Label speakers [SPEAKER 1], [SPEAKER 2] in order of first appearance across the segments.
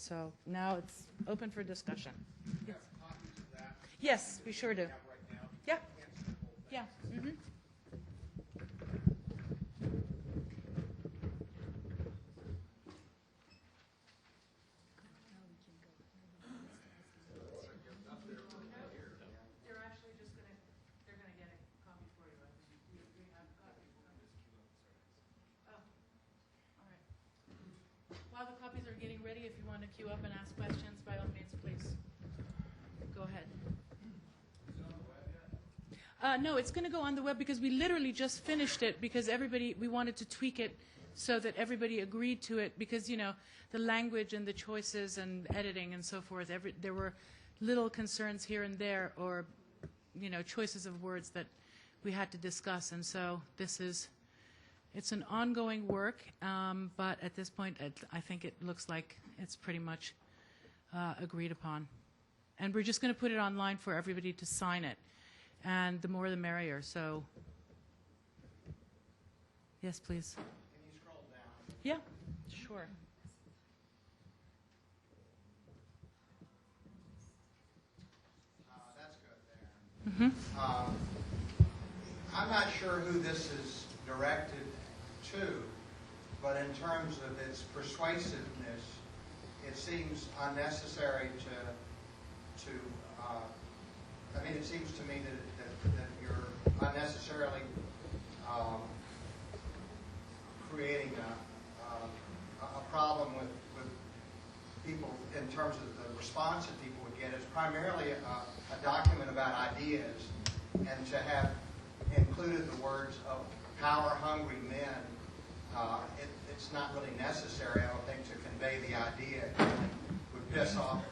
[SPEAKER 1] So now it's open for discussion.
[SPEAKER 2] You have copies of that?
[SPEAKER 1] Yes, we sure do.
[SPEAKER 2] Have right now?
[SPEAKER 1] Yeah.
[SPEAKER 2] Yeah.
[SPEAKER 1] Yeah. Mm-hmm. They're actually just going to, they're going to get a copy for you. We have copies. Oh, all right. While the copies are getting ready, if you want to queue up and ask questions, by all means, please. Go ahead. No, it's going to go on the web because we literally just finished it because we wanted to tweak it so that everybody agreed to it because, you know, the language and the choices and editing and so forth, there were little concerns here and there or, you know, choices of words that we had to discuss. And so it's an ongoing work, but at this point, I think it looks like it's pretty much agreed upon. And we're just going to put it online for everybody to sign it. And the more the merrier, so. Yes, please.
[SPEAKER 2] Can you scroll down?
[SPEAKER 1] Yeah, sure.
[SPEAKER 2] That's good there. I'm not sure who this is directed to, but in terms of its persuasiveness, it seems unnecessary to I mean, it seems to me that you're unnecessarily creating a problem with people in terms of the response that people would get. It's primarily a document about ideas, and to have included the words of power-hungry men, it's not really necessary, I don't think, to convey the idea. It would piss off,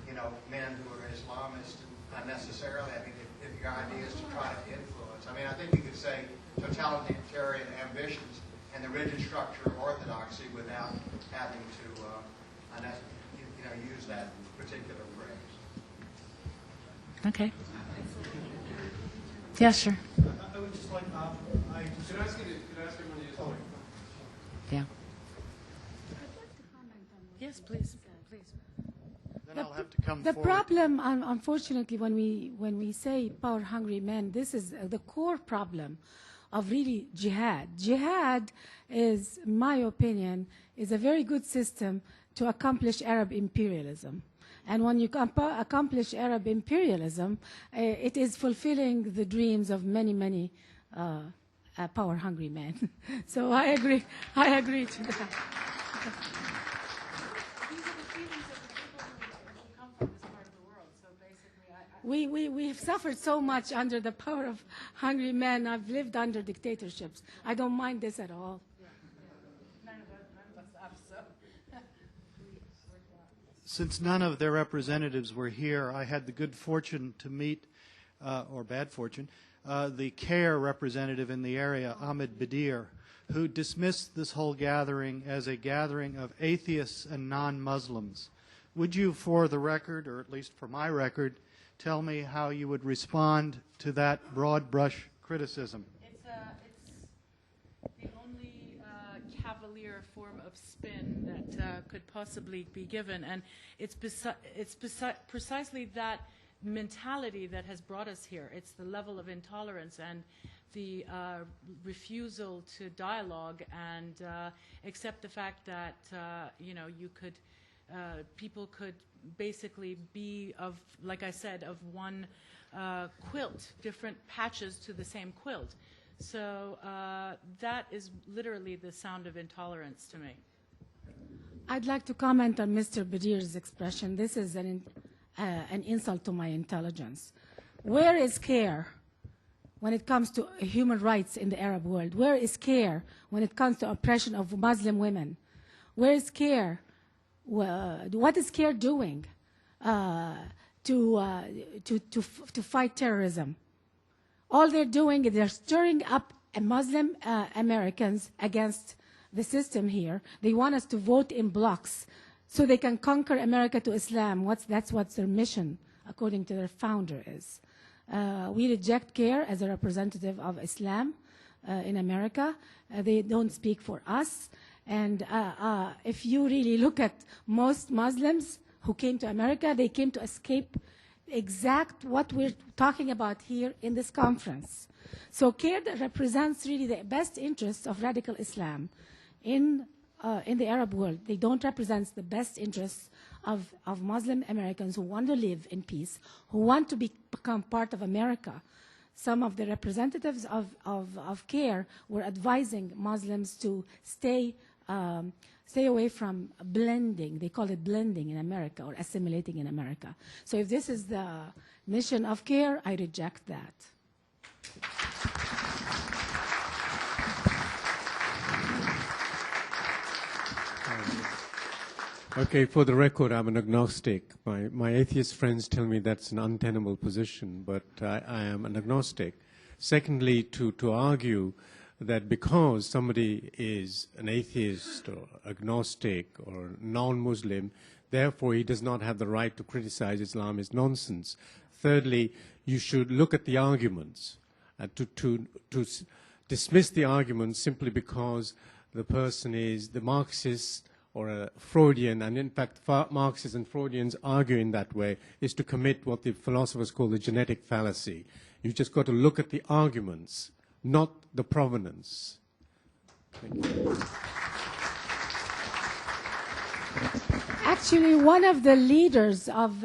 [SPEAKER 2] you know, men who are Islamist unnecessarily. I mean, if your idea is to try to influence. I mean, I think you could say totalitarian ambitions and the rigid structure of orthodoxy without having to, use that particular phrase.
[SPEAKER 1] Okay. Yeah, sure.
[SPEAKER 3] I would just like,
[SPEAKER 4] Could I ask everyone to use the microphone?
[SPEAKER 1] Yeah. Yes, please. Please.
[SPEAKER 3] then I'll have to come
[SPEAKER 5] The
[SPEAKER 3] forward.
[SPEAKER 5] problem, unfortunately, when we say power-hungry men, this is the core problem of really jihad. Jihad is, in my opinion, is a very good system to accomplish Arab imperialism. And when you accomplish Arab imperialism, it is fulfilling the dreams of many, many power-hungry men. So I agree to that.
[SPEAKER 1] These are the feelings of the people who come from this part of the world. So basically,
[SPEAKER 5] We've suffered so much under the power of hungry men. I've lived under dictatorships. I don't mind this at all.
[SPEAKER 1] none of us have, so.
[SPEAKER 3] Since none of their representatives were here, I had the good fortune to meet, or bad fortune, the CAIR representative in the area, Ahmed Badir, who dismissed this whole gathering as a gathering of atheists and non-Muslims. Would you, for the record, or at least for my record, tell me how you would respond to that broad brush criticism?
[SPEAKER 1] It's the only cavalier form of spin that could possibly be given, and it's precisely that mentality that has brought us here. It's the level of intolerance and the refusal to dialogue and accept the fact that you could people could basically be of, like I said, of one quilt, different patches to the same quilt. So that is literally the sound of intolerance to me.
[SPEAKER 5] I'd like to comment on Mr. Badir's expression. This is an insult to my intelligence. Where is CAIR when it comes to human rights in the Arab world? Where is CAIR when it comes to oppression of Muslim women? Where is CAIR? What is CAIR doing to fight terrorism? All they're doing is they're stirring up Muslim Americans against the system here. They want us to vote in blocks so they can conquer America to Islam. That's what their mission, according to their founder, is. We reject CAIR as a representative of Islam in America. They don't speak for us. And if you really look at most Muslims who came to America, they came to escape exact what we're talking about here in this conference. So CAIR represents really the best interests of radical Islam in the Arab world. They don't represent the best interests of Muslim Americans who want to live in peace, who want to become part of America. Some of the representatives of CAIR were advising Muslims to stay away from blending. They call it blending in America or assimilating in America. So if this is the mission of CAIR, I reject that.
[SPEAKER 4] Okay, for the record, I'm an agnostic. My atheist friends tell me that's an untenable position, but I am an agnostic. Secondly, to argue that because somebody is an atheist or agnostic or non-Muslim, therefore he does not have the right to criticize Islam is nonsense. Thirdly, you should look at the arguments. To dismiss the arguments simply because the person is the Marxist or a Freudian, and in fact Marxists and Freudians argue in that way, is to commit what the philosophers call the genetic fallacy. You just got to look at the arguments, not the provenance. Thank you.
[SPEAKER 5] Actually, one of the leaders of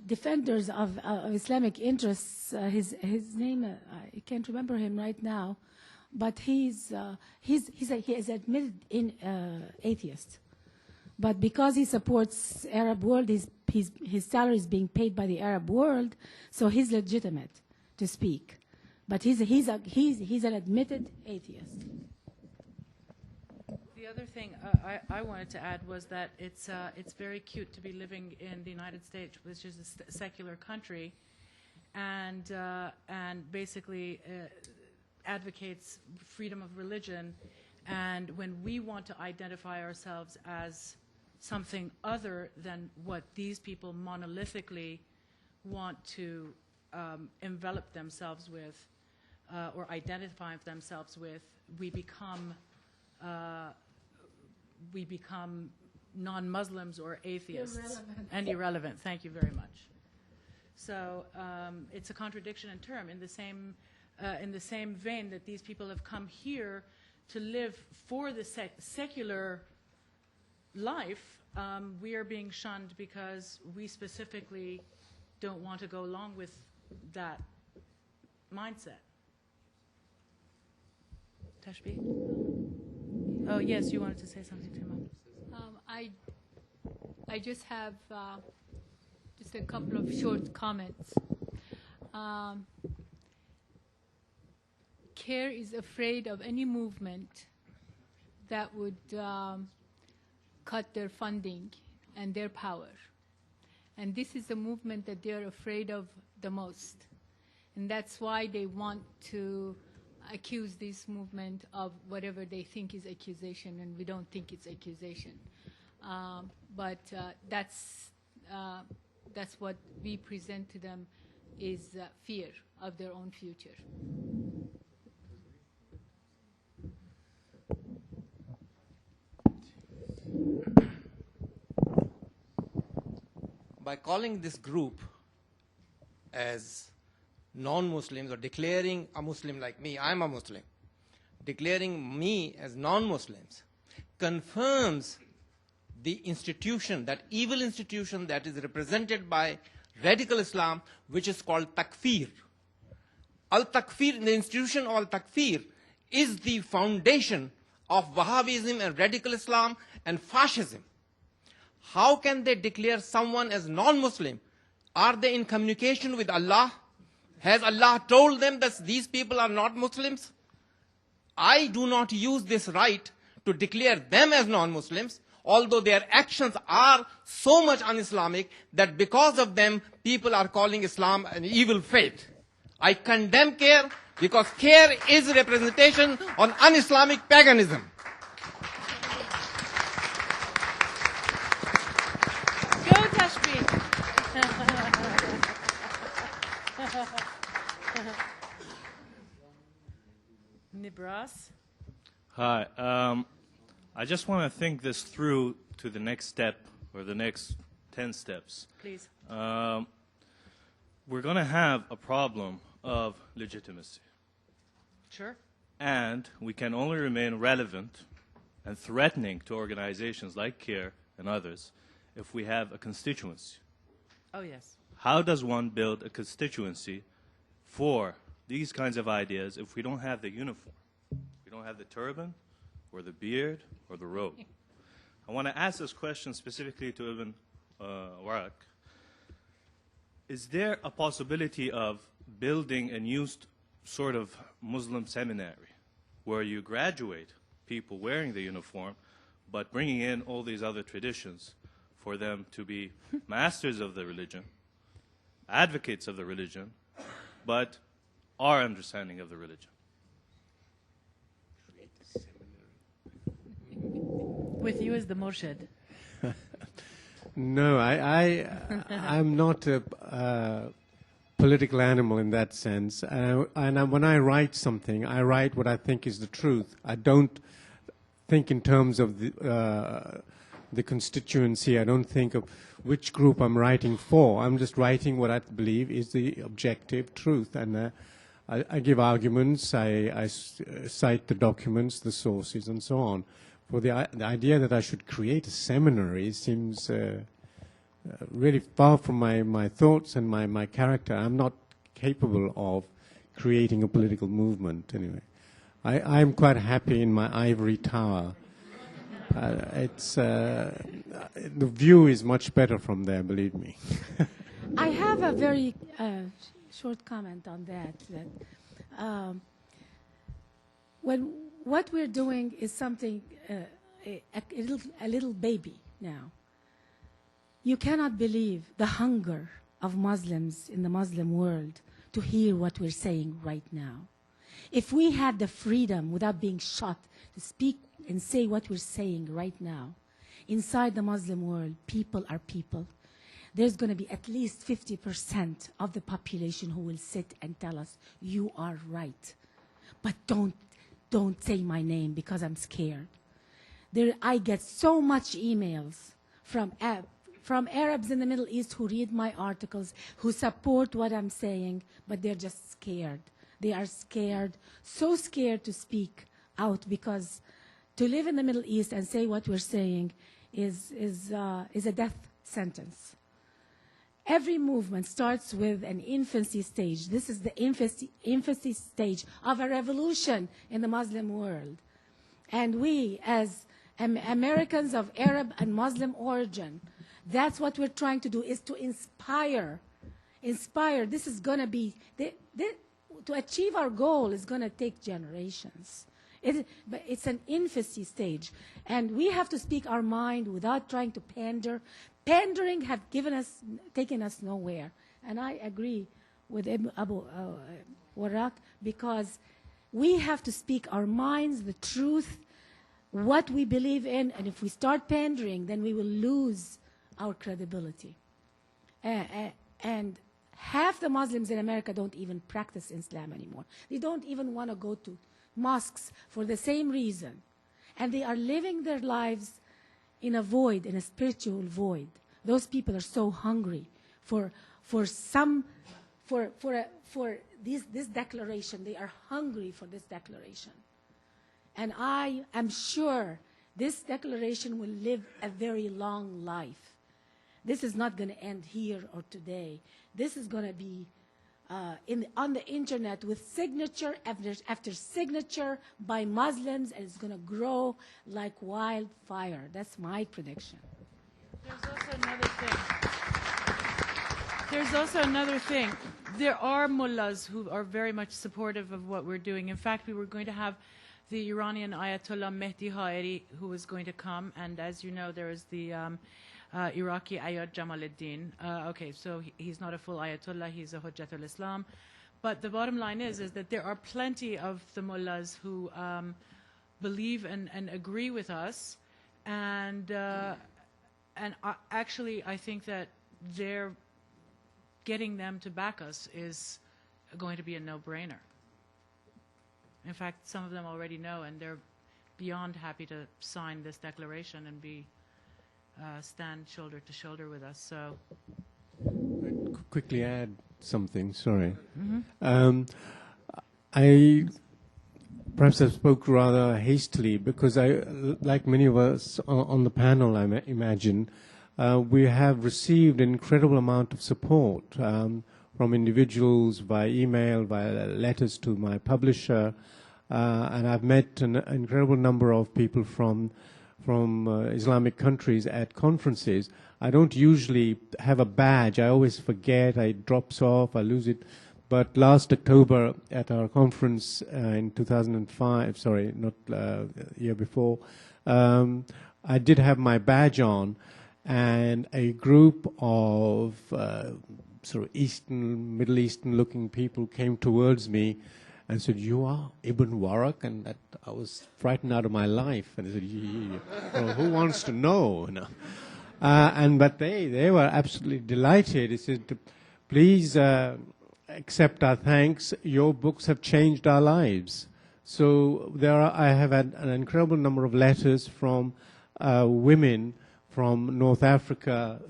[SPEAKER 5] defenders of Islamic interests, his name, I can't remember him right now, but he is admitted in atheist. But because he supports Arab world, his salary is being paid by the Arab world, so he's legitimate to speak. But he's an admitted atheist.
[SPEAKER 1] The other thing I wanted to add was that it's very cute to be living in the United States, which is a secular country, and basically advocates freedom of religion. And when we want to identify ourselves as something other than what these people monolithically want to envelop themselves with or identify themselves with, we become non-Muslims or atheists. And irrelevant. Thank you very much. So it's a contradiction in term. In the same vein that these people have come here to live for the secular life, we are being shunned because we specifically don't want to go along with that mindset. Tashbih? Oh, yes, you wanted to say something to him.
[SPEAKER 6] I just have just a couple of short comments. CAIR is afraid of any movement that would cut their funding and their power. And this is the movement that they're afraid of the most. And that's why they want to accuse this movement of whatever they think is accusation, and we don't think it's accusation. But that's what we present to them is fear of their own future.
[SPEAKER 7] By calling this group as non-Muslims or declaring a Muslim like me, I'm a Muslim, declaring me as non-Muslims confirms the institution, that evil institution that is represented by radical Islam, which is called takfir. Al-takfir, the institution of al-takfir, is the foundation of Wahhabism and radical Islam and fascism. How can they declare someone as non-Muslim? Are they in communication with Allah? Has Allah told them that these people are not Muslims? I do not use this right to declare them as non-Muslims, although their actions are so much un-Islamic that because of them, people are calling Islam an evil faith. I condemn CAIR because CAIR is a representation on un-Islamic paganism.
[SPEAKER 1] Go, Tashbih! Nibras?
[SPEAKER 8] Hi. I just want to think this through to the next step or the next 10 steps.
[SPEAKER 1] Please.
[SPEAKER 8] We're going to have a problem of legitimacy.
[SPEAKER 1] Sure.
[SPEAKER 8] And we can only remain relevant and threatening to organizations like CAIR and others if we have a constituency.
[SPEAKER 1] Oh, yes.
[SPEAKER 8] How does one build a constituency for these kinds of ideas if we don't have the uniform? We don't have the turban or the beard or the robe. I want to ask this question specifically to Ibn Waraq. Is there a possibility of building a new sort of Muslim seminary where you graduate people wearing the uniform but bringing in all these other traditions for them to be masters of the religion, advocates of the religion, but our understanding of the religion?
[SPEAKER 1] With you as the murshid.
[SPEAKER 4] No, I'm not a political animal in that sense. And when I write something, I write what I think is the truth. I don't think in terms of the constituency. I don't think of which group I'm writing for. I'm just writing what I believe is the objective truth. And I give arguments, I cite the documents, the sources, and so on. For the idea that I should create a seminary seems really far from my thoughts and my character. I'm not capable of creating a political movement, anyway. I'm quite happy in my ivory tower. The view is much better from there, believe me.
[SPEAKER 5] I have a very short comment on that. When what we're doing is something, a little baby now. You cannot believe the hunger of Muslims in the Muslim world to hear what we're saying right now. If we had the freedom without being shot to speak and say what we're saying right now, inside the Muslim world, people are people. There's going to be at least 50% of the population who will sit and tell us, you are right. But don't say my name because I'm scared. I get so much emails from Arabs in the Middle East who read my articles, who support what I'm saying, but they're just scared. They are scared, so scared to speak out, because to live in the Middle East and say what we're saying is a death sentence. Every movement starts with an infancy stage. This is the infancy stage of a revolution in the Muslim world. And we, as Americans of Arab and Muslim origin, that's what we're trying to do, is to inspire. This is going to be, to achieve our goal is going to take generations. But it's an infancy stage. And we have to speak our mind without trying to pander. Pandering have taken us nowhere. And I agree with Abu Waraq, because we have to speak our minds, the truth, what we believe in, and if we start pandering, then we will lose our credibility. And half the Muslims in America don't even practice Islam anymore. They don't even want to go to mosques for the same reason. And they are living their lives in a void, in a spiritual void. Those people are so hungry for this declaration. They are hungry for this declaration. And I am sure this declaration will live a very long life. This is not going to end here or today. This is going to be on the internet with signature after signature by Muslims, and it's going to grow like wildfire. That's my prediction.
[SPEAKER 1] There's also another thing. There are mullahs who are very much supportive of what we're doing. In fact, we were going to have the Iranian Ayatollah Mehdi Haeri, who was going to come, and as you know, there is the Iraqi Ayad Jamaluddin. Okay, so he's not a full Ayatollah, he's a Hujjatul Islam. But the bottom line is that there are plenty of the mullahs who believe and agree with us, and actually I think that getting them to back us is going to be a no-brainer. In fact, some of them already know, and they're beyond happy to sign this declaration and stand shoulder to shoulder with us. So,
[SPEAKER 4] quickly add something. Sorry, I perhaps I spoke rather hastily because I, like many of us on the panel, I imagine, we have received an incredible amount of support from individuals by email, via letters to my publisher, and I've met an incredible number of people from Islamic countries at conferences. I don't usually have a badge. I always forget. It drops off. I lose it. But last October at our conference in 2005, sorry, not year before, I did have my badge on, and a group of sort of Middle Eastern-looking people came towards me and said, "You are Ibn Waraq?" And that, I was frightened out of my life. And I said, well, "Who wants to know?" You know? But they were absolutely delighted. He said, "Please accept our thanks. Your books have changed our lives." So I have had an incredible number of letters from women from North Africa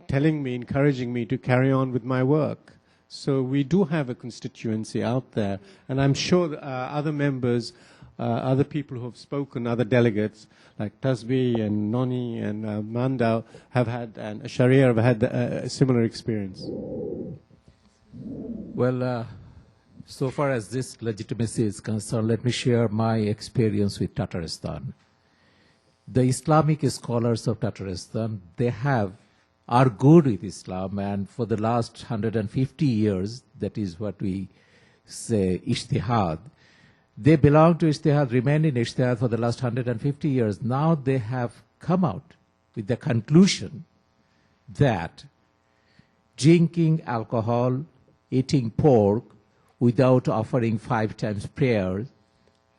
[SPEAKER 4] telling me, encouraging me to carry on with my work. So we do have a constituency out there, and I'm sure other members, other people who have spoken, other delegates like Tasbih and Noni and Manda have had, and Sharia have had a similar experience.
[SPEAKER 9] Well, so far as this legitimacy is concerned, let me share my experience with Tatarstan. The Islamic scholars of Tatarstan, they are good with Islam, and for the last 150 years, that is what we say, Ijtihad. They belong to Ijtihad, remain in Ijtihad for the last 150 years. Now they have come out with the conclusion that drinking alcohol, eating pork without offering 5 times prayer,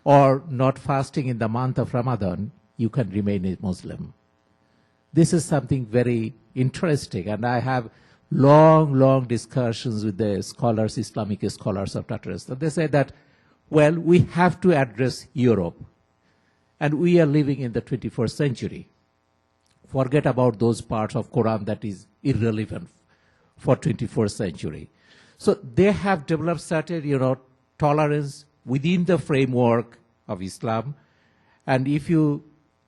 [SPEAKER 9] or not fasting in the month of Ramadan, you can remain a Muslim. This is something very interesting, and I have long discussions with the scholars, Islamic scholars of Tatarstan. They say that, well, we have to address Europe, and we are living in the 21st century. Forget about those parts of Quran that is irrelevant for 21st century. So they have developed certain, tolerance within the framework of Islam. And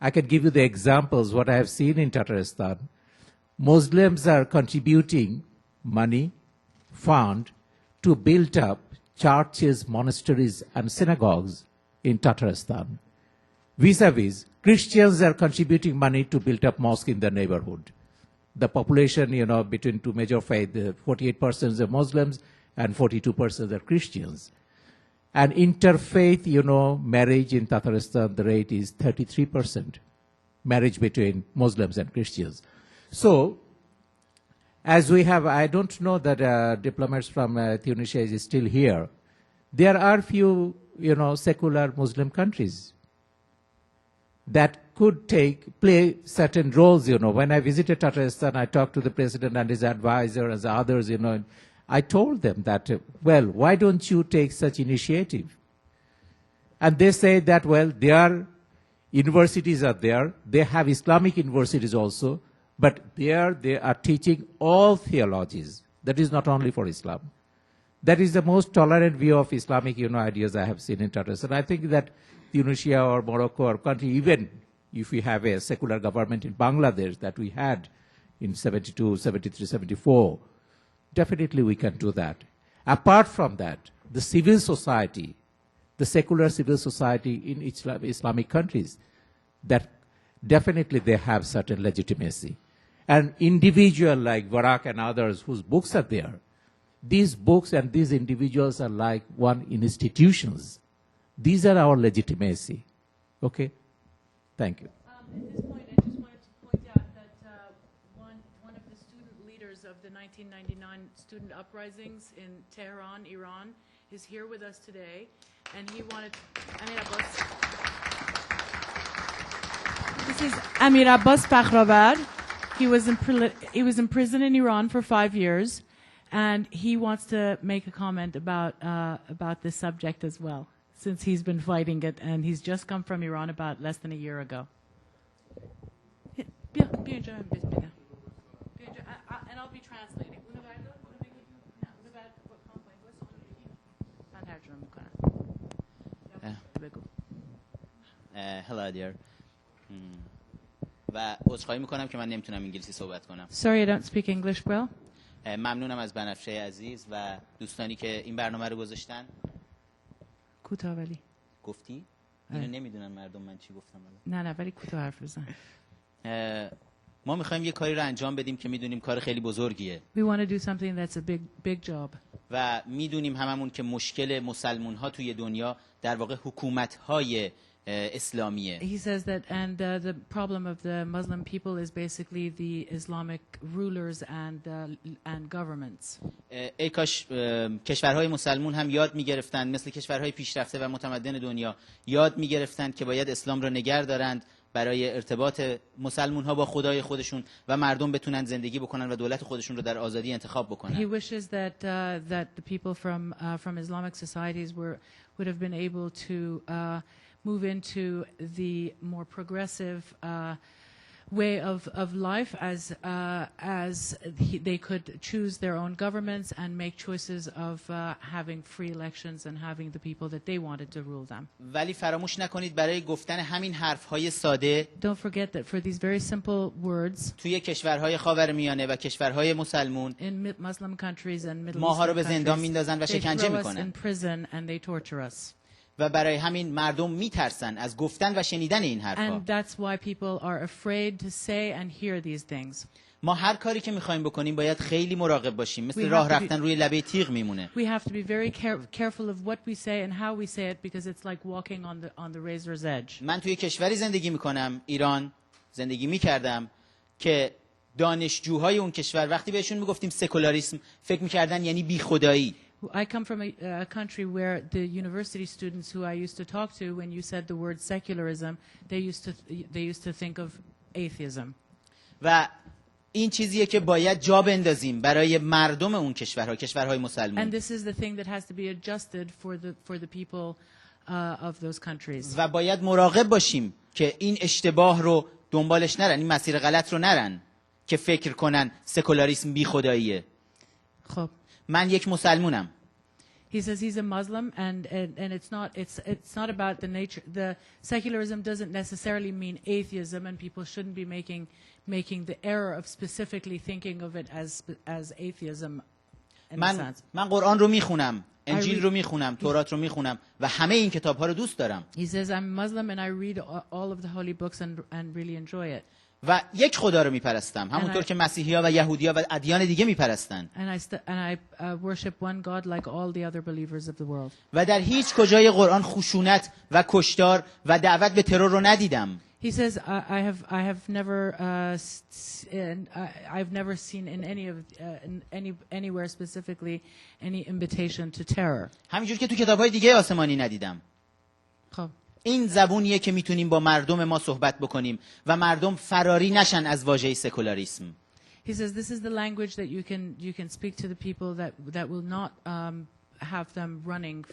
[SPEAKER 9] I can give you the examples, what I have seen in Tatarstan. Muslims are contributing money, fund, to build up churches, monasteries, and synagogues in Tatarstan. Vis-a-vis, Christians are contributing money to build up mosque in the neighborhood. The population, between two major faiths, 48% are Muslims and 42% are Christians. And interfaith, marriage in Tatarstan, the rate is 33%, marriage between Muslims and Christians. So, as we have, I don't know that diplomats from Tunisia is still here. There are few, secular Muslim countries that could play certain roles, When I visited Tatarstan, I talked to the president and his advisor and the others, I told them that, well, why don't you take such initiative? And they say that, well, their universities are there. They have Islamic universities also, but there they are teaching all theologies. That is not only for Islam. That is the most tolerant view of Islamic, ideas I have seen in Tatarstan. I think that Tunisia or Morocco or country, even if we have a secular government in Bangladesh that we had in 72, 73, 74, definitely we can do that. Apart from that, the civil society, the secular civil society in Islamic countries, that definitely they have certain legitimacy. And individual like Waraq and others whose books are there, these books and these individuals are like one institutions. These are our legitimacy. Okay? Thank you.
[SPEAKER 1] At this point, I just wanted to point out that one of the student leaders of the 1999 student uprisings in Tehran, Iran, is here with us today, and he wanted Amir Abbas. This is Amir Abbas Bakhravar. He was in prison in Iran for 5 years, and he wants to make a comment about this subject as well. since he's been fighting it, and he's just come from Iran about less than a year ago. بیا اینجا هم بگم. بیا اینجا. And I'll be translating. اونو بردار، اونو بگی. نه، اونو بردار. من ترجمه میکنم. بگو.
[SPEAKER 10] Hello dear. و عذرخواهی میکنم که من نمیتونم انگلیسی صحبت کنم.
[SPEAKER 1] Sorry, I don't speak English well.
[SPEAKER 10] ممنونم از بنفشه عزیز و دوستانی که این برنامه رو گذاشتن.
[SPEAKER 1] کوتاه ولی.
[SPEAKER 10] گفتی؟ اینو نمیدونن مردم من چی گفتم.
[SPEAKER 1] نه ولی کوتاه حرف بزن.
[SPEAKER 10] ما میخوایم یه کاری رو انجام بدیم که میدونیم کار خیلی بزرگیه.
[SPEAKER 1] We want to do something that's a big job.
[SPEAKER 10] و میدونیم هممون که مشکل مسلمون ها توی دنیا در واقع حکومت های اسلامیه.
[SPEAKER 1] He says that, and the problem of the Muslim people is basically the Islamic rulers and governments.
[SPEAKER 10] ای کاش کشورهای مسلمون هم یاد میگرفتن، مثل کشورهای پیشرفته و متمدن دنیا یاد میگرفتن که باید اسلام را نگه دارند برای ارتباط مسلمون ها با خدای خودشون و مردم بتونن زندگی بکنن و دولت خودشون رو در آزادی انتخاب بکنن.
[SPEAKER 1] He wishes that the people from Islamic societies would have been able to move into the more progressive way of life as they could choose their own governments and make choices of having free elections and having the people that they wanted to rule them.
[SPEAKER 10] ولی فراموش نکنید برای گفتن همین حرفهای ساده
[SPEAKER 1] Don't forget that for these very simple words
[SPEAKER 10] توی کشورهای خاورمیانه و کشورهای مسلمون
[SPEAKER 1] in Muslim countries and Middle
[SPEAKER 10] ماها رو
[SPEAKER 1] Eastern
[SPEAKER 10] به زندان
[SPEAKER 1] countries,
[SPEAKER 10] میندازن و
[SPEAKER 1] they
[SPEAKER 10] شکنجه
[SPEAKER 1] throw us
[SPEAKER 10] میکنن.
[SPEAKER 1] in prison and they torture us.
[SPEAKER 10] و برای همین مردم میترسن از گفتن و شنیدن این حرفها.
[SPEAKER 1] And that's why people are afraid to say and hear these things.
[SPEAKER 10] ما هر کاری که میخوایم بکنیم باید خیلی مراقب باشیم، مثل
[SPEAKER 1] We
[SPEAKER 10] راه
[SPEAKER 1] have to be-
[SPEAKER 10] رفتن روی لبه تیغ میمونه.
[SPEAKER 1] We have to be very careful of what we say and how we say it because it's like walking on the razor's edge.
[SPEAKER 10] من توی کشوری زندگی میکنم، ایران زندگی میکردم که دانشجوهای اون کشور وقتی بهشون میگفتیم سکولاریسم فکر میکردن یعنی بی خدایی.
[SPEAKER 1] I come from a country where the university students who I used to talk to, when you said the word secularism, they used to think of atheism.
[SPEAKER 10] و این چیزیه که باید جا بندازیم برای مردم اون کشورها، کشورهای
[SPEAKER 1] And
[SPEAKER 10] مسلمان.
[SPEAKER 1] this is the thing that has to be adjusted for the people of those countries.
[SPEAKER 10] و باید مراقب باشیم که این اشتباه رو دنبالش نرن، این مسیر غلط رو نرن که فکر کنن سکولاریسم بی خداییه.
[SPEAKER 1] خب.
[SPEAKER 10] من یک مسلمونم.
[SPEAKER 1] He says he's a Muslim, and it's not about the nature. The secularism doesn't necessarily mean atheism, and people shouldn't be making the error of specifically thinking of it as atheism. In a sense.
[SPEAKER 10] من قرآن رو میخونم، انجیل رو میخونم، تورات رو میخونم و همه این کتاب‌ها رو دوست دارم.
[SPEAKER 1] He says I'm Muslim and I read all of the holy books and really enjoy it.
[SPEAKER 10] و یک خدا رو میپرستم، همونطور که مسیحی‌ها و یهودی‌ها و ادیان دیگه میپرستن.
[SPEAKER 1] And I worship one God like all the other believers of the world.
[SPEAKER 10] و در هیچ کجای قرآن خشونت و کشتار و دعوت به ترور رو ندیدم.
[SPEAKER 1] He says I've never seen in anywhere specifically any invitation to terror.
[SPEAKER 10] همینجور که تو کتاب‌های دیگه آسمانی ندیدم.
[SPEAKER 1] خب.
[SPEAKER 10] این زبونیه که میتونیم با مردم ما صحبت بکنیم و مردم فراری نشن از واژه سکولاریسم.
[SPEAKER 1] He says this is the language that you can speak to the people that will not have them running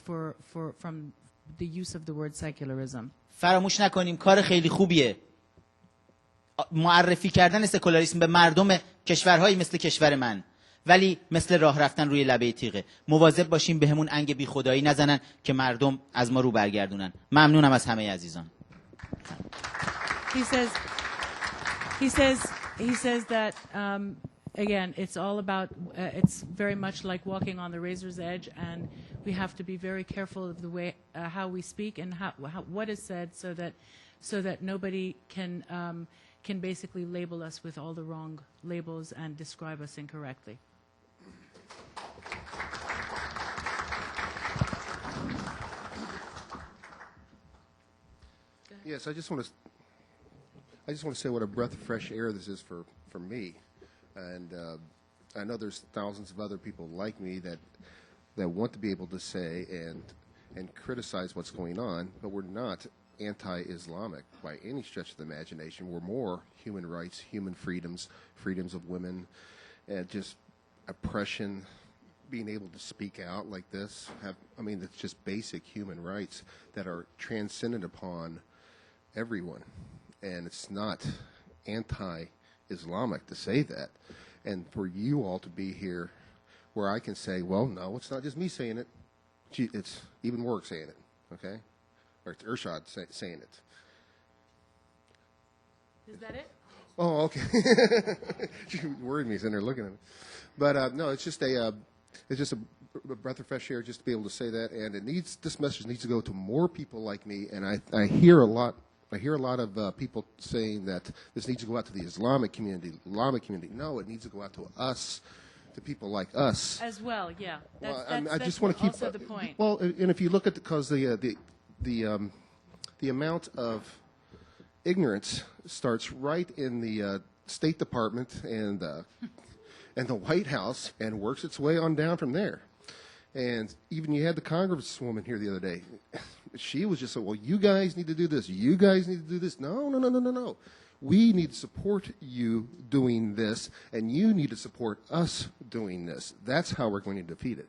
[SPEAKER 1] from the use of the word secularism.
[SPEAKER 10] فراموش نکنیم کار خیلی خوبیه معرفی کردن سکولاریسم به مردم کشورهایی مثل کشور من، ولی مثل راه رفتن روی لبه تیغه. مواظب باشیم بهمون انگ بی خدایی نزنن که مردم از ما رو برگردونن. ممنونم از همه عزیزان.
[SPEAKER 1] He says that again, it's all about it's very much like walking on the razor's edge, and we have to be very careful of the way how we speak and what is said, so that nobody can basically label us with all the wrong labels and describe us incorrectly.
[SPEAKER 11] Yes, I just want to say what a breath of fresh air this is for me, and I know there's thousands of other people like me that want to be able to say and criticize what's going on, but we're not anti-Islamic by any stretch of the imagination. We're more human rights, human freedoms of women, and just oppression, being able to speak out like this, it's just basic human rights that are transcendent upon everyone. And it's not anti-Islamic to say that. And for you all to be here where I can say, well, no, it's not just me saying it. It's even Warwick saying it, okay? Or it's Irshad saying it.
[SPEAKER 1] Is that it?
[SPEAKER 11] Oh, okay. You worried me sitting there looking at me. But no, it's just a breath of fresh air just to be able to say that. And this message needs to go to more people like me. And I hear a lot of people saying that this needs to go out to the Islamic community. No, it needs to go out to us, to people like us.
[SPEAKER 1] As well, yeah.
[SPEAKER 11] I just want to keep
[SPEAKER 1] also the point.
[SPEAKER 11] Well, and if you look at because the amount of ignorance starts right in the State Department and the White House and works its way on down from there. And even you had the Congresswoman here the other day. She was just saying, well, you guys need to do this. You guys need to do this. No. We need to support you doing this, and you need to support us doing this. That's how we're going to defeat it.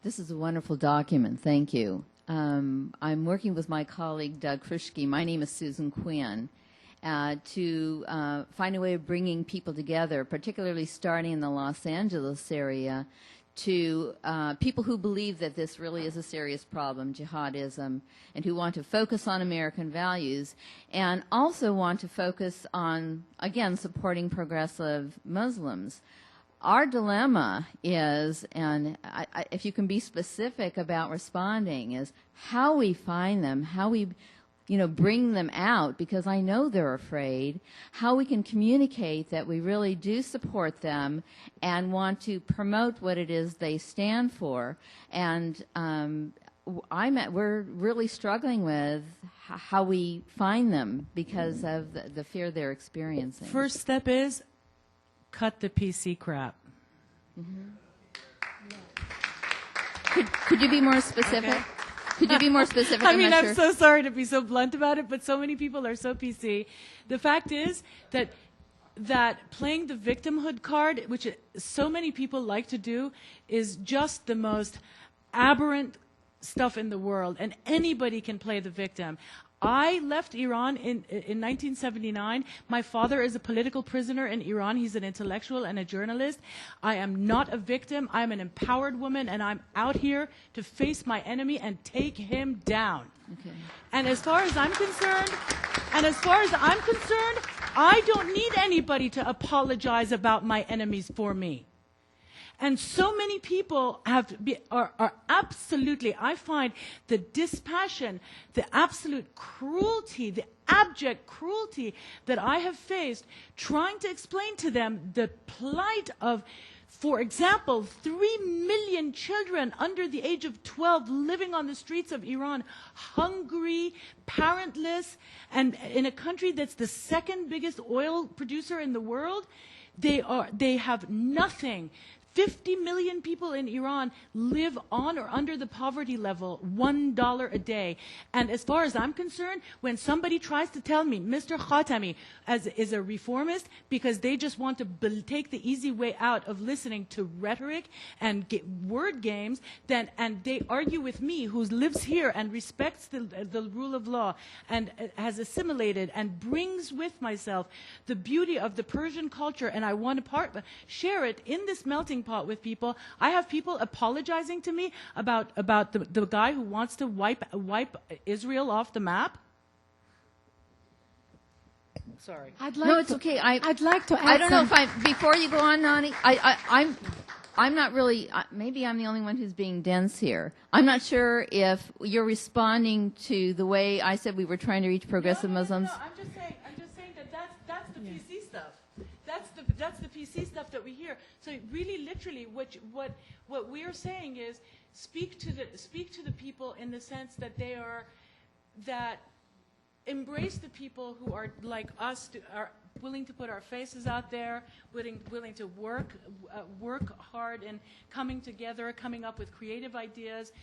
[SPEAKER 12] This is a wonderful document. Thank you. I'm working with my colleague, Doug Frischke. My name is Susan Quinn. To find a way of bringing people together, particularly starting in the Los Angeles area, to people who believe that this really is a serious problem, jihadism, and who want to focus on American values, and also want to focus on, again, supporting progressive Muslims. Our dilemma is, and if you can be specific about responding, is how we find them, how we bring them out, because I know they're afraid, how we can communicate that we really do support them and want to promote what it is they stand for. And we're really struggling with how we find them because of the fear they're experiencing.
[SPEAKER 1] First step is cut the PC crap.
[SPEAKER 12] Mm-hmm. Could you be more specific? Okay. Could you be more specific?
[SPEAKER 1] I'm so sorry to be so blunt about it, but so many people are so PC. The fact is that playing the victimhood card, which so many people like to do, is just the most aberrant stuff in the world, and anybody can play the victim. I left Iran in 1979. My father is a political prisoner in Iran. He's an intellectual and a journalist. I am not a victim. I'm an empowered woman, and I'm out here to face my enemy and take him down.
[SPEAKER 12] Okay.
[SPEAKER 1] And as far as I'm concerned, I don't need anybody to apologize about my enemies for me. And so many people are absolutely, I find the dispassion, the absolute cruelty, the abject cruelty that I have faced trying to explain to them the plight of, for example, 3 million children under the age of 12 living on the streets of Iran, hungry, parentless, and in a country that's the second biggest oil producer in the world. They have nothing. 50 million people in Iran live on or under the poverty level, $1 a day. And as far as I'm concerned, when somebody tries to tell me, Mr. Khatami is a reformist because they just want to take the easy way out of listening to rhetoric and word games, and they argue with me, who lives here and respects the rule of law and has assimilated and brings with myself the beauty of the Persian culture, and I want to share it in this melting pot with people. I have people apologizing to me about the guy who wants to wipe Israel off the map. Sorry.
[SPEAKER 12] No, it's okay.
[SPEAKER 5] I'd like to add
[SPEAKER 12] I don't know if before you go on, Nani, I'm not really, maybe I'm the only one who's being dense here. I'm not sure if you're responding to the way I said we were trying to reach progressive Muslims.
[SPEAKER 1] No, I'm just saying that's the PC stuff. That's the PC stuff that we hear. So really, literally, what we're saying is speak to the people in the sense that that embrace the people who are like us, are willing to put our faces out there, willing to work hard and coming together, coming up with creative ideas,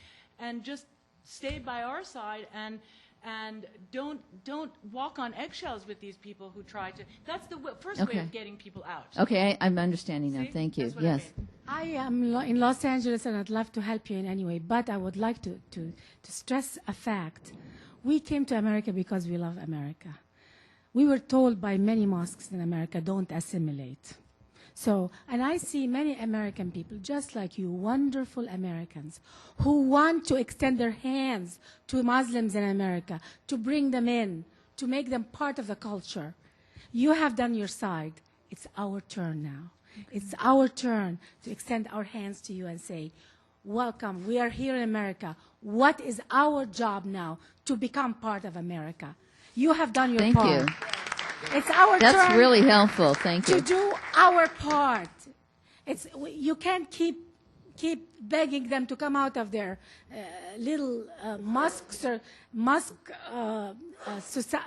[SPEAKER 1] and just stay by our side and don't walk on eggshells with these people who try to. That's the first way
[SPEAKER 12] Okay.
[SPEAKER 1] of getting people out.
[SPEAKER 12] Okay, I'm understanding now.
[SPEAKER 1] See?
[SPEAKER 12] Thank you.
[SPEAKER 1] That's what I
[SPEAKER 12] Yes.
[SPEAKER 1] mean.
[SPEAKER 5] I am in Los Angeles, and I'd love to help you in any way, but I would like to stress a fact. We came to America because we love America. We were told by many mosques in America, don't assimilate. So, and I see many American people, just like you, wonderful Americans, who want to extend their hands to Muslims in America, to bring them in, to make them part of the culture. You have done your side. It's our turn now. It's our turn to extend our hands to you and say, welcome, we are here in America. What is our job now to become part of America? You have done your
[SPEAKER 12] Thank
[SPEAKER 5] part.
[SPEAKER 12] you.
[SPEAKER 5] It's our turn
[SPEAKER 12] That's really helpful. Thank
[SPEAKER 5] to
[SPEAKER 12] you.
[SPEAKER 5] do our part. You can't keep begging them to come out of their little mosques or society.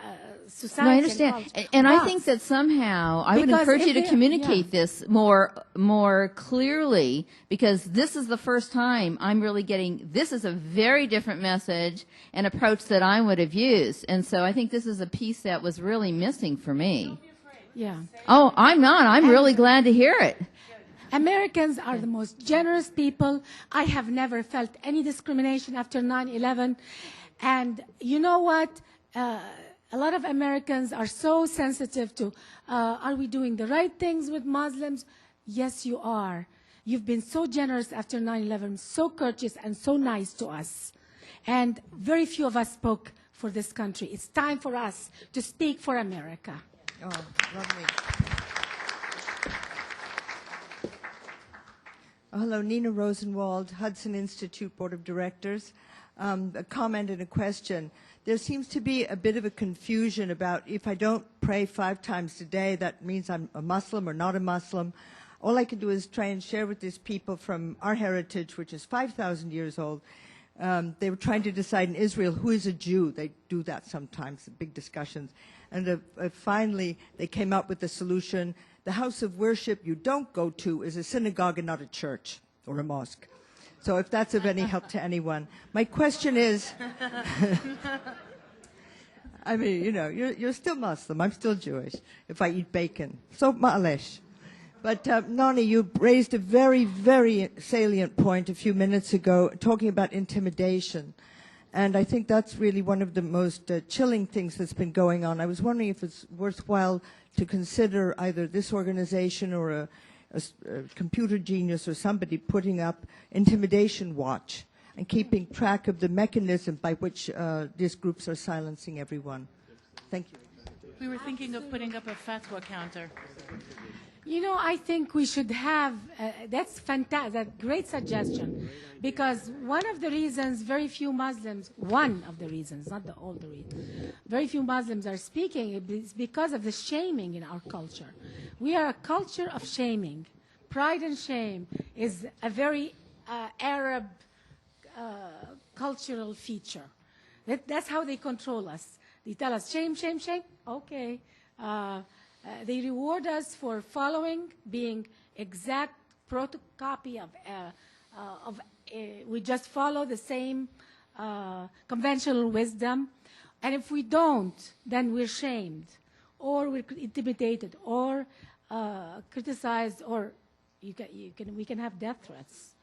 [SPEAKER 12] No, I understand. And I think that somehow I would
[SPEAKER 5] Because
[SPEAKER 12] encourage
[SPEAKER 5] if
[SPEAKER 12] you to
[SPEAKER 5] they-
[SPEAKER 12] communicate this more clearly, because this is the first time I'm really getting, this is a very different message and approach that I would have used. And so I think this is a piece that was really missing for me.
[SPEAKER 5] Yeah.
[SPEAKER 12] Oh, I'm not. I'm really glad to hear it.
[SPEAKER 5] Americans are the most generous people. I have never felt any discrimination after 9/11. And you know what? A lot of Americans are so sensitive to, are we doing the right things with Muslims? Yes, you are. You've been so generous after 9/11, so courteous and so nice to us. And very few of us spoke for this country. It's time for us to speak for America.
[SPEAKER 13] Oh, lovely. Hello, Nina Rosenwald, Hudson Institute Board of Directors. A comment and a question. There seems to be a bit of a confusion about if I don't pray 5 times a day, that means I'm a Muslim or not a Muslim. All I can do is try and share with these people from our heritage, which is 5,000 years old. They were trying to decide in Israel who is a Jew. They do that sometimes, big discussions. And finally, they came up with the solution. The house of worship you don't go to is a synagogue and not a church or a mosque. So if that's of any help to anyone. My question is, I mean, you know, you're still Muslim. I'm still Jewish if I eat bacon. So ma'alesh. But Nani, you raised a very, very salient point a few minutes ago, talking about intimidation. And I think that's really one of the most chilling things that's been going on. I was wondering if it's worthwhile to consider either this organization or a computer genius or somebody putting up intimidation watch and keeping track of the mechanism by which these groups are silencing everyone. Thank you.
[SPEAKER 1] We were thinking of putting up a fatwa counter.
[SPEAKER 5] You know, I think we should have, that's fantastic, that great suggestion, because one of the reasons very few Muslims, one of the reasons, not the all the reasons, very few Muslims are speaking is because of the shaming in our culture. We are a culture of shaming. Pride and shame is a very Arab cultural feature. That's how they control us. They tell us, shame, shame, shame, okay. They reward us for following, being exact photocopy of we just follow the same conventional wisdom. And if we don't, then we're shamed, or we're intimidated, or criticized, or we can have death threats.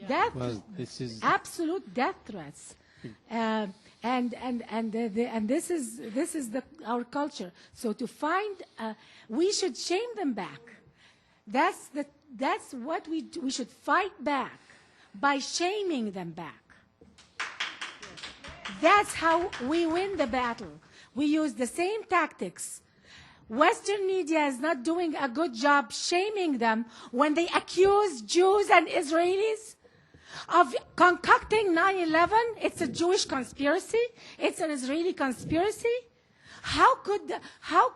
[SPEAKER 5] Death,
[SPEAKER 4] Well, this is
[SPEAKER 5] absolute death threats. And this is our culture. So to find, we should shame them back. That's what we do. We should fight back by shaming them back. That's how we win the battle. We use the same tactics. Western media is not doing a good job shaming them when they accuse Jews and Israelis of concocting 9/11. It's a Jewish conspiracy. It's an Israeli conspiracy. How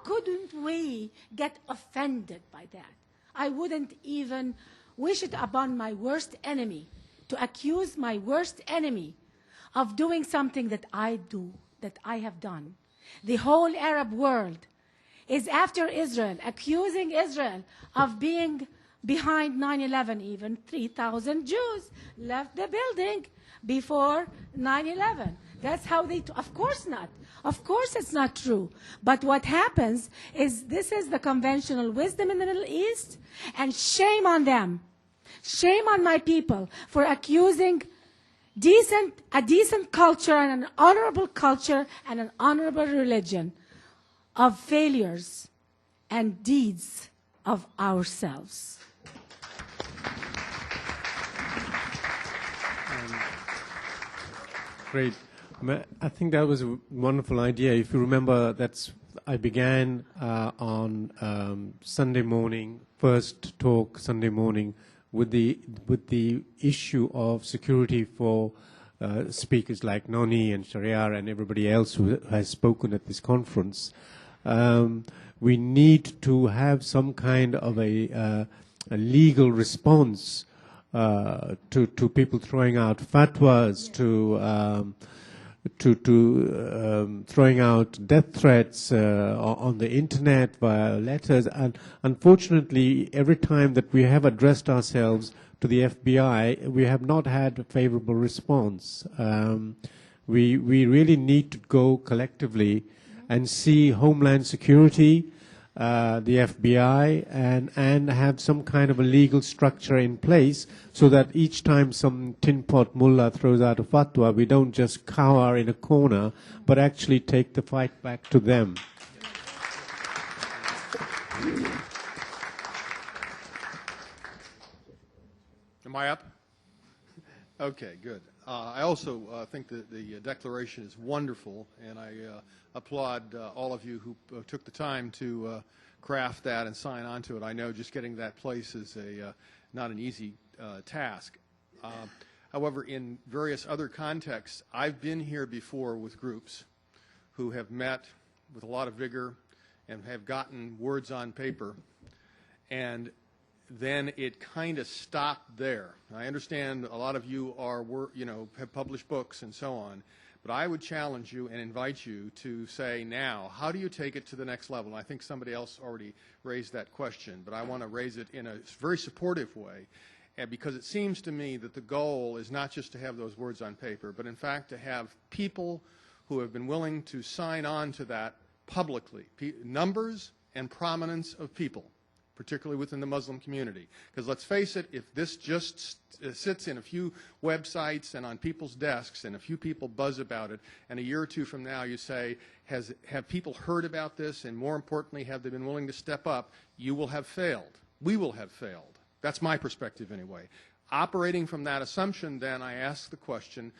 [SPEAKER 5] couldn't we get offended by that? I wouldn't even wish it upon my worst enemy to accuse my worst enemy of doing something that I have done. The whole Arab world is after Israel, accusing Israel of being behind 9/11. Even 3,000 Jews left the building before 9/11. That's how they, of course not. Of course it's not true. But what happens is this is the conventional wisdom in the Middle East, and shame on them. Shame on my people for accusing a decent culture and an honorable culture and an honorable religion of failures and deeds of ourselves.
[SPEAKER 4] Great. I think that was a wonderful idea. If you remember, I began on Sunday morning, first talk Sunday morning, with the issue of security for speakers like Noni and Shariar and everybody else who has spoken at this conference. We need to have some kind of a legal response to people throwing out fatwas, to throwing out death threats on the internet via letters. And unfortunately, every time that we have addressed ourselves to the FBI, we have not had a favorable response. We really need to go collectively and see Homeland Security, the FBI, and have some kind of a legal structure in place so that each time some tin pot mullah throws out a fatwa, we don't just cower in a corner, but actually take the fight back to them.
[SPEAKER 14] Am I up? Okay, good. I also think that the declaration is wonderful, and I applaud all of you who took the time to craft that and sign on to it. I know just getting that place is not an easy task. However, in various other contexts, I've been here before with groups who have met with a lot of vigor and have gotten words on paper, and then it kind of stopped there. I understand a lot of you have published books and so on, but I would challenge you and invite you to say now, how do you take it to the next level? And I think somebody else already raised that question, but I want to raise it in a very supportive way, because it seems to me that the goal is not just to have those words on paper, but in fact to have people who have been willing to sign on to that publicly, numbers and prominence of people, particularly within the Muslim community. Because let's face it, if this just sits in a few websites and on people's desks and a few people buzz about it, and a year or two from now you say, have people heard about this, and more importantly, have they been willing to step up, you will have failed. We will have failed. That's my perspective anyway. Operating from that assumption, then, I ask the question,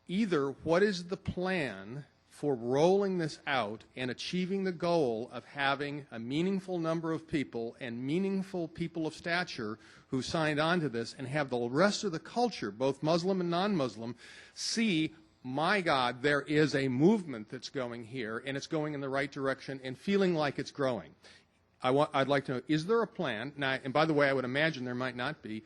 [SPEAKER 14] either what is the plan for rolling this out and achieving the goal of having a meaningful number of people and meaningful people of stature who signed on to this, and have the rest of the culture, both Muslim and non-Muslim, see, my God, there is a movement that's going here, and it's going in the right direction, and feeling like it's growing. I'd like to know, is there a plan? Now, and by the way, I would imagine there might not be.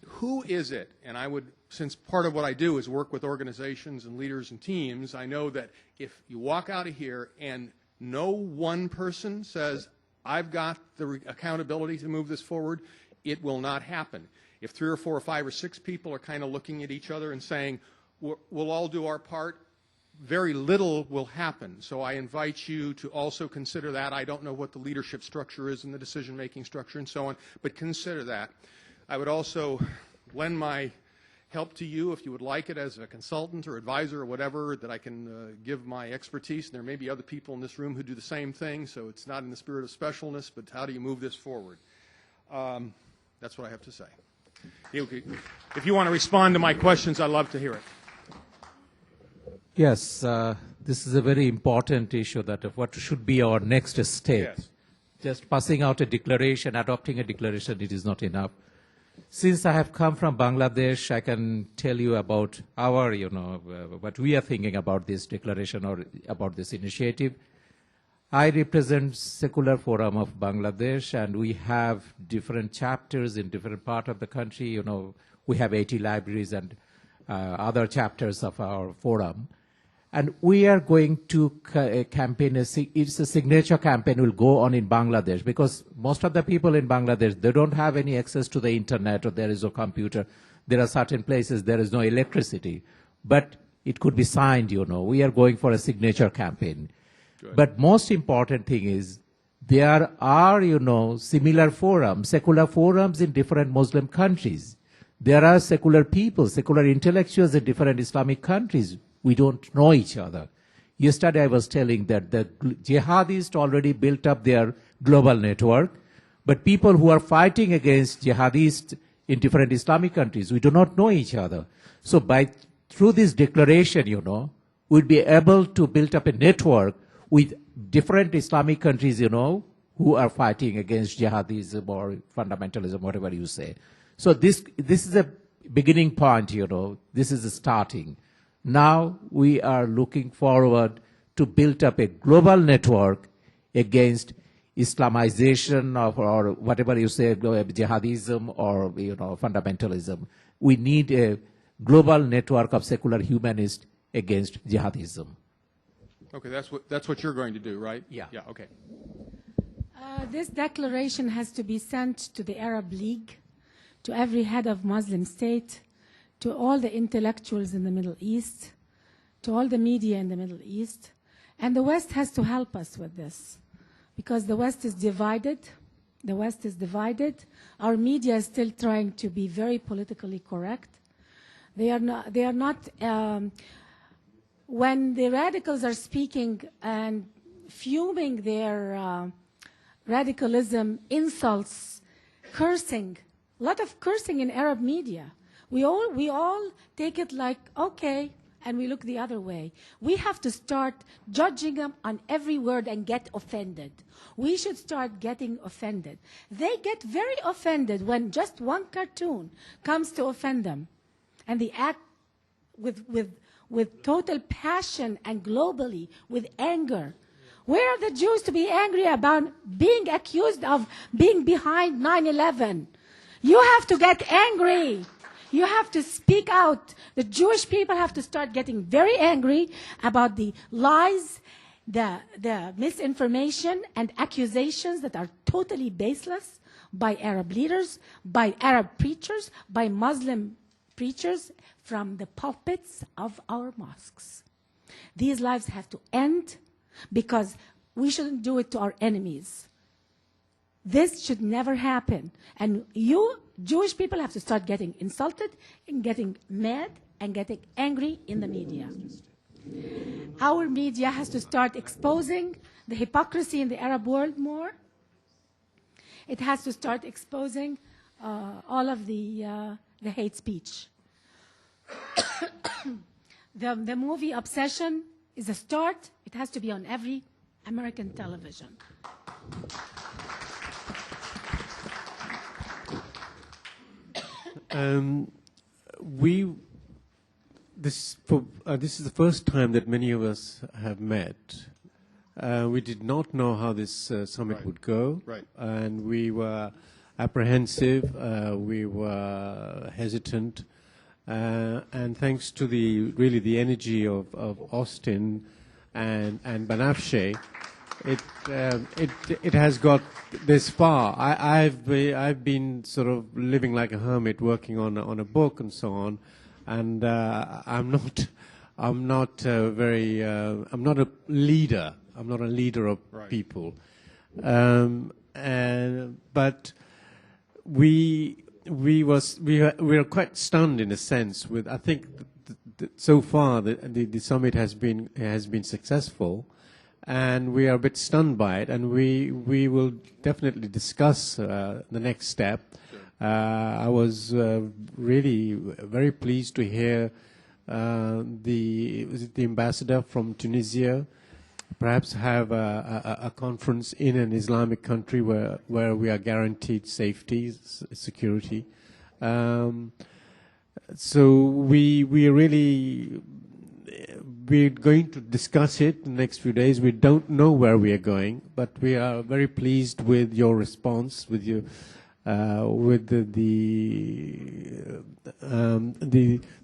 [SPEAKER 14] Who is it? And I would, since part of what I do is work with organizations and leaders and teams, I know that if you walk out of here and no one person says, I've got the accountability to move this forward, it will not happen. If 3 or 4 or 5 or 6 people are kind of looking at each other and saying, we'll all do our part, very little will happen. So I invite you to also consider that. I don't know what the leadership structure is and the decision-making structure and so on, but consider that. I would also lend my help to you if you would like it as a consultant or advisor or whatever, that I can give my expertise. And there may be other people in this room who do the same thing, so it's not in the spirit of specialness, but how do you move this forward? That's what I have to say. If you want to respond to my questions, I'd love to hear it.
[SPEAKER 9] Yes, this is a very important issue, that of what should be our next step.
[SPEAKER 14] Yes.
[SPEAKER 9] Just passing out a declaration, adopting a declaration, it is not enough. Since I have come from Bangladesh, I can tell you about our, what we are thinking about this declaration or about this initiative. I represent Secular Forum of Bangladesh, and we have different chapters in different parts of the country. We have 80 libraries and other chapters of our forum. And we are going to campaign, it's a signature campaign will go on in Bangladesh, because most of the people in Bangladesh, they don't have any access to the internet, or there is no computer. There are certain places there is no electricity. But It could be signed, you know. We are going for a signature campaign.
[SPEAKER 14] Good.
[SPEAKER 9] But most important thing is there are, you know, similar forums, secular forums in different Muslim countries. There are secular people, secular intellectuals in different Islamic countries. We don't know each other. Yesterday I was telling that the jihadists already built up their global network, but people who are fighting against jihadists in different Islamic countries, we do not know each other. So through this declaration, you know, we'll be able to build up a network with different Islamic countries, you know, who are fighting against jihadism or fundamentalism, whatever you say. So this is a beginning point, you know. This is a starting. Now we are looking forward to build up a global network against Islamization or whatever you say, jihadism or, you know, fundamentalism. We need a global network of secular humanists against jihadism.
[SPEAKER 14] Okay, that's what you're going to do, right?
[SPEAKER 9] Yeah.
[SPEAKER 14] Yeah, okay.
[SPEAKER 5] This declaration has to be sent to the Arab League, to every head of Muslim state, to all the intellectuals in the Middle East, to all the media in the Middle East. And the West has to help us with this, because the West is divided. The West is divided. Our media is still trying to be very politically correct. They are not when the radicals are speaking and fuming their radicalism, insults, cursing, a lot of cursing in Arab media. We all take it like, okay, and we look the other way. We have to start judging them on every word and get offended. We should start getting offended. They get very offended when just one cartoon comes to offend them. And they act with total passion and globally with anger. Where are the Jews to be angry about being accused of being behind 9/11? You have to get angry. You have to speak out. The Jewish people have to start getting very angry about the lies, the misinformation and accusations that are totally baseless by Arab leaders, by Arab preachers, by Muslim preachers from the pulpits of our mosques. These lives have to end, because we shouldn't do it to our enemies. This should never happen. And you, Jewish people, have to start getting insulted and getting mad and getting angry in the media. Our media has to start exposing the hypocrisy in the Arab world more. It has to start exposing all of the hate speech. The movie Obsession is a start. It has to be on every American television.
[SPEAKER 4] This is the first time that many of us have met. We did not know how this summit would go, and we were apprehensive, we were hesitant, and thanks to the energy of Austin and Banafsheh, it has got this far. I've been sort of living like a hermit, working on a book and so on, and I'm not a leader. I'm not a leader of people, but we were quite stunned in a sense. With I think so far the summit has been successful. And we are a bit stunned by it, and we will definitely discuss the next step. I was really very pleased to hear the ambassador from Tunisia perhaps have a conference in an Islamic country where we are guaranteed safety, security. So we're going to discuss it in the next few days. We don't know where we are going, but we are very pleased with your response, with the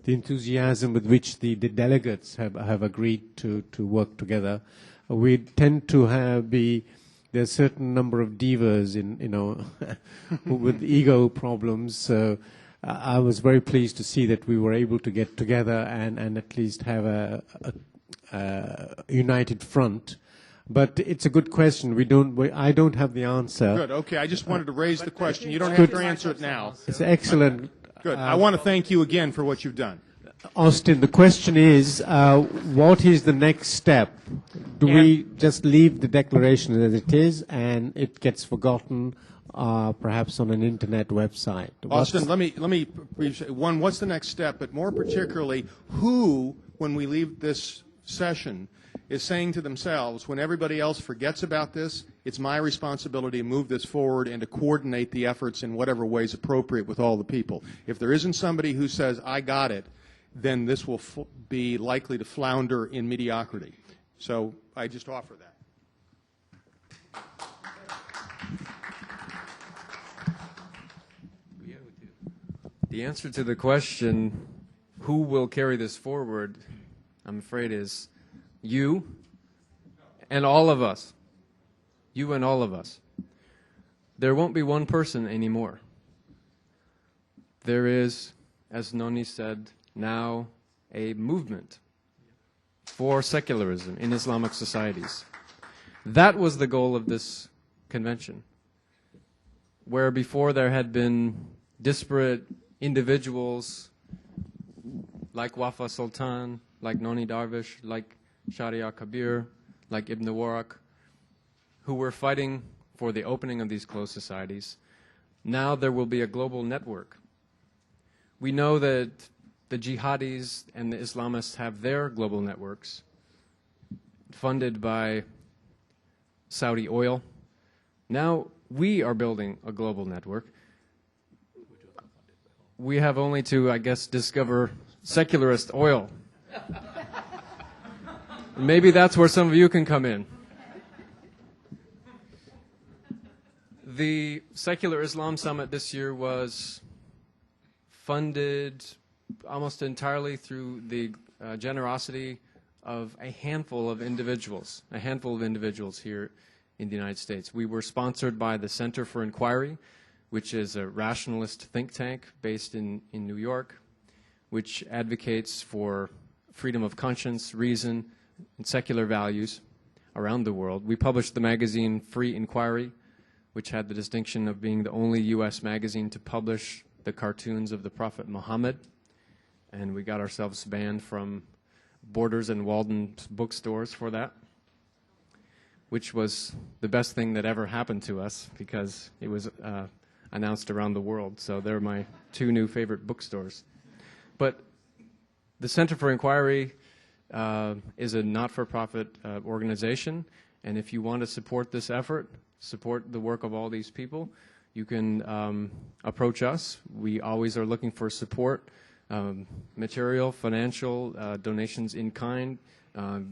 [SPEAKER 4] enthusiasm with which the delegates have agreed to work together. We tend to there's a certain number of divas with ego problems. I was very pleased to see that we were able to get together and at least have a united front. But it's a good question. I don't have the answer.
[SPEAKER 14] Good. Okay. I just wanted to raise the question. You don't have to answer it now.
[SPEAKER 4] It's excellent.
[SPEAKER 14] Good. I want to thank you again for what you've done.
[SPEAKER 4] Austin, the question is, what is the next step? Do we just leave the declaration as it is and it gets forgotten, perhaps on an internet website?
[SPEAKER 14] Austin, let me one, what's the next step? But more particularly, who, when we leave this session, is saying to themselves, when everybody else forgets about this, it's my responsibility to move this forward and to coordinate the efforts in whatever way is appropriate with all the people. If there isn't somebody who says, I got it, then this will be likely to flounder in mediocrity. So I just offer that.
[SPEAKER 15] The answer to the question, who will carry this forward, I'm afraid is you and all of us. You and all of us. There won't be one person anymore. There is, as Noni said, now a movement for secularism in Islamic societies. That was the goal of this convention, where before there had been disparate individuals like Wafa Sultan, like Noni Darvish, like Sharia Kabir, like Ibn Warraq, who were fighting for the opening of these closed societies. Now there will be a global network. We know that the jihadis and the Islamists have their global networks funded by Saudi oil. Now we are building a global network. We have only to, I guess, discover secularist oil. Maybe that's where some of you can come in. The Secular Islam Summit this year was funded almost entirely through the generosity of a handful of individuals here in the United States. We were sponsored by the Center for Inquiry, which is a rationalist think tank based in New York, which advocates for freedom of conscience, reason, and secular values around the world. We published the magazine Free Inquiry, which had the distinction of being the only U.S. magazine to publish the cartoons of the Prophet Muhammad. And we got ourselves banned from Borders and Walden bookstores for that, which was the best thing that ever happened to us because it was announced around the world. So they're my two new favorite bookstores. But the Center for Inquiry is a not-for-profit organization, and if you want to support this effort, support the work of all these people, you can approach us. We always are looking for support, material, financial, donations in kind,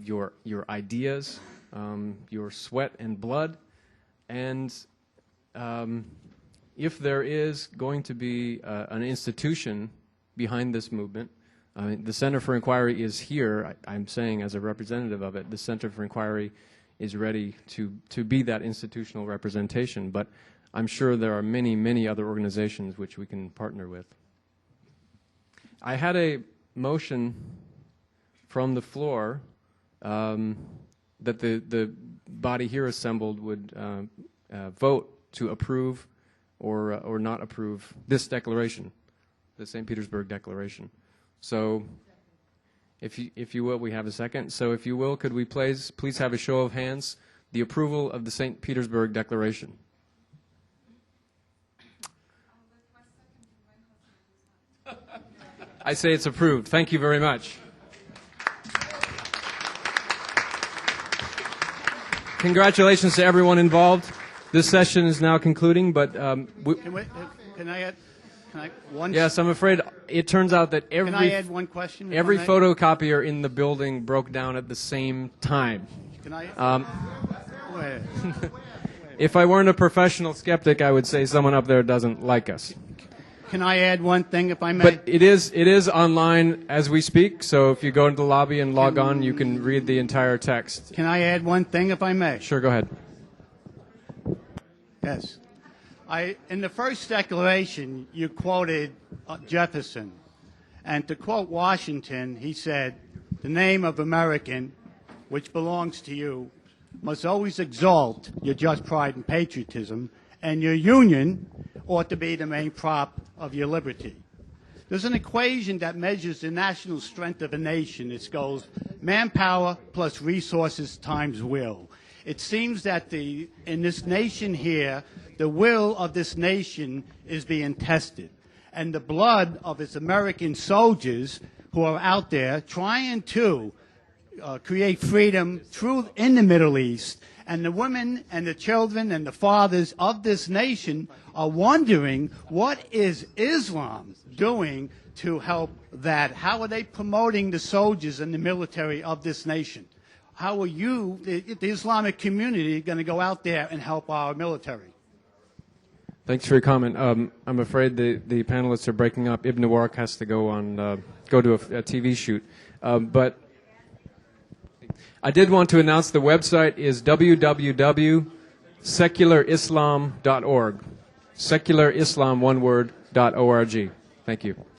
[SPEAKER 15] your ideas, your sweat and blood, and if there is going to be an institution behind this movement, the Center for Inquiry is here. I'm saying as a representative of it, the Center for Inquiry is ready to be that institutional representation, but I'm sure there are many, many other organizations which we can partner with. I had a motion from the floor that the body here assembled would vote to approve or not approve this declaration, the St. Petersburg Declaration. So if you will, we have a second. So if you will, could we please have a show of hands, the approval of the St. Petersburg Declaration? I say it's approved. Thank you very much. Congratulations to everyone involved. This session is now concluding, but
[SPEAKER 16] can I add one?
[SPEAKER 15] Yes, I'm afraid it turns out that
[SPEAKER 16] Can I add one question?
[SPEAKER 15] Every photocopier in the building broke down at the same time.
[SPEAKER 16] Can I? Wait.
[SPEAKER 15] If I weren't a professional skeptic, I would say someone up there doesn't like us.
[SPEAKER 16] Can I add one thing, if I may?
[SPEAKER 15] But it is online as we speak, so if you go into the lobby and log on, you can read the entire text.
[SPEAKER 16] Can I add one thing, if I may?
[SPEAKER 15] Sure, go ahead.
[SPEAKER 16] Yes. In the first declaration, you quoted Jefferson. And to quote Washington, he said, "The name of American, which belongs to you, must always exalt your just pride and patriotism, and your union ought to be the main prop of your liberty." There's an equation that measures the national strength of a nation. It goes manpower plus resources times will. It seems that in this nation here, the will of this nation is being tested. And the blood of its American soldiers who are out there trying to create freedom in the Middle East, and the women and the children and the fathers of this nation are wondering, what is Islam doing to help that? How are they promoting the soldiers and the military of this nation? How are you, the Islamic community, going to go out there and help our military?
[SPEAKER 15] Thanks for your comment. I'm afraid the panelists are breaking up. Ibn Warq has to go to a TV shoot. But I did want to announce the website is www.secularislam.org. Secularislam, one word, .org. Thank you.